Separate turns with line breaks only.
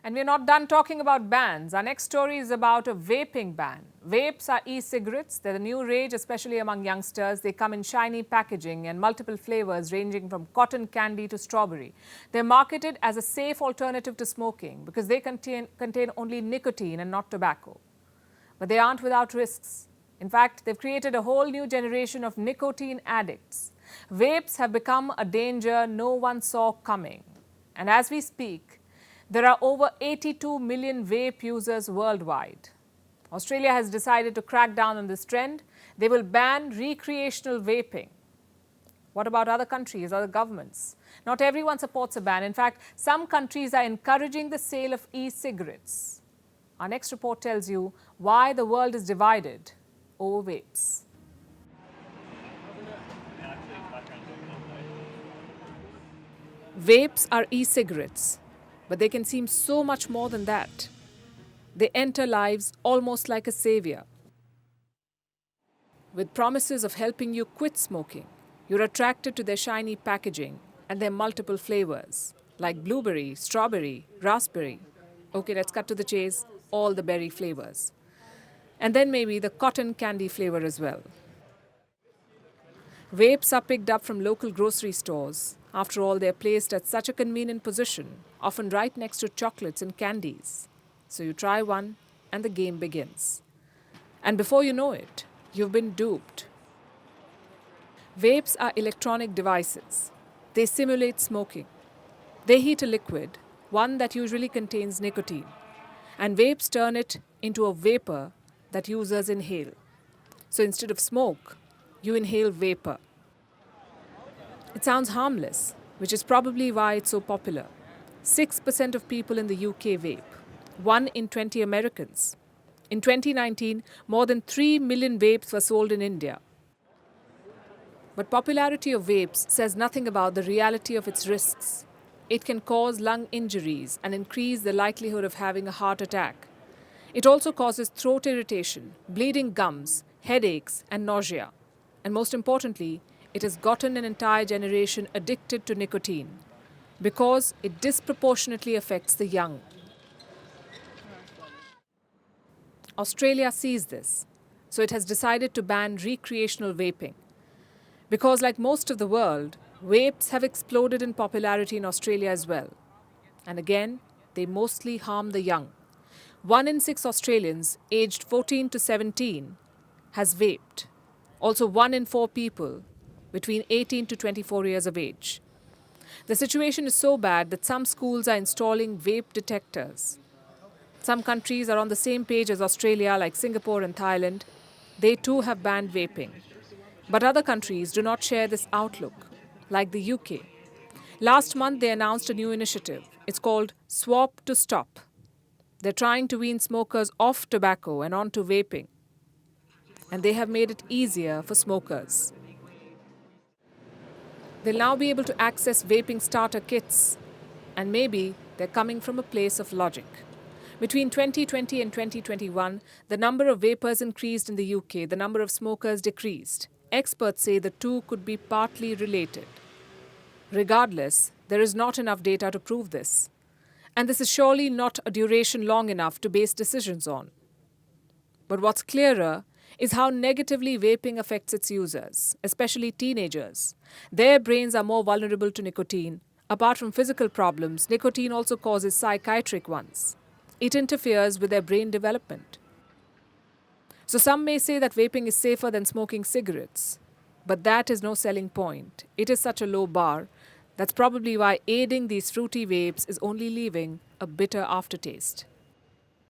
And we're not done talking about bans. Our next story is about a vaping ban. Vapes are e-cigarettes. They're the new rage, especially among youngsters. They come in shiny packaging and multiple flavors ranging from cotton candy to strawberry. They're marketed as a safe alternative to smoking because they contain only nicotine and not tobacco. But they aren't without risks. In fact, they've created a whole new generation of nicotine addicts. Vapes have become a danger no one saw coming. And as we speak, there are over 82 million vape users worldwide. Australia has decided to crack down on this trend. They will ban recreational vaping. What about other countries, other governments? Not everyone supports a ban. In fact, some countries are encouraging the sale of e-cigarettes. Our next report tells you why the world is divided over vapes. Vapes are e-cigarettes, but they can seem so much more than that. They enter lives almost like a savior. With promises of helping you quit smoking, you're attracted to their shiny packaging and their multiple flavors, like blueberry, strawberry, raspberry. Okay, let's cut to the chase, all the berry flavors. And then maybe the cotton candy flavor as well. Vapes are picked up from local grocery stores. After all, they're placed at such a convenient position, often right next to chocolates and candies. So you try one, and the game begins. And before you know it, you've been duped. Vapes are electronic devices. They simulate smoking. They heat a liquid, one that usually contains nicotine. And vapes turn it into a vapor that users inhale. So instead of smoke, you inhale vapor. It sounds harmless, which is probably why it's so popular. 6% of people in the UK vape, 1 in 20 Americans. In 2019, more than 3 million vapes were sold in India. But popularity of vapes says nothing about the reality of its risks. It can cause lung injuries and increase the likelihood of having a heart attack. It also causes throat irritation, bleeding gums, headaches, and nausea. And most importantly, it has gotten an entire generation addicted to nicotine because it disproportionately affects the young. Australia sees this, so it has decided to ban recreational vaping. Because like most of the world, vapes have exploded in popularity in Australia as well. And again, they mostly harm the young. 1 in 6 Australians aged 14 to 17 has vaped. Also 1 in 4 people between 18 to 24 years of age. The situation is so bad that some schools are installing vape detectors. Some countries are on the same page as Australia, like Singapore and Thailand. They too have banned vaping. But other countries do not share this outlook, like the UK. Last month, they announced a new initiative. It's called Swap to Stop. They're trying to wean smokers off tobacco and onto vaping. And they have made it easier for smokers. They'll now be able to access vaping starter kits. And maybe they're coming from a place of logic. Between 2020 and 2021, the number of vapers increased in the UK, the number of smokers decreased. Experts say the two could be partly related. Regardless, there is not enough data to prove this. And this is surely not a duration long enough to base decisions on. But what's clearer is how negatively vaping affects its users, especially teenagers. Their brains are more vulnerable to nicotine. Apart from physical problems, nicotine also causes psychiatric ones. It interferes with their brain development. So some may say that vaping is safer than smoking cigarettes. But that is no selling point. It is such a low bar. That's probably why aiding these fruity vapes is only leaving a bitter aftertaste.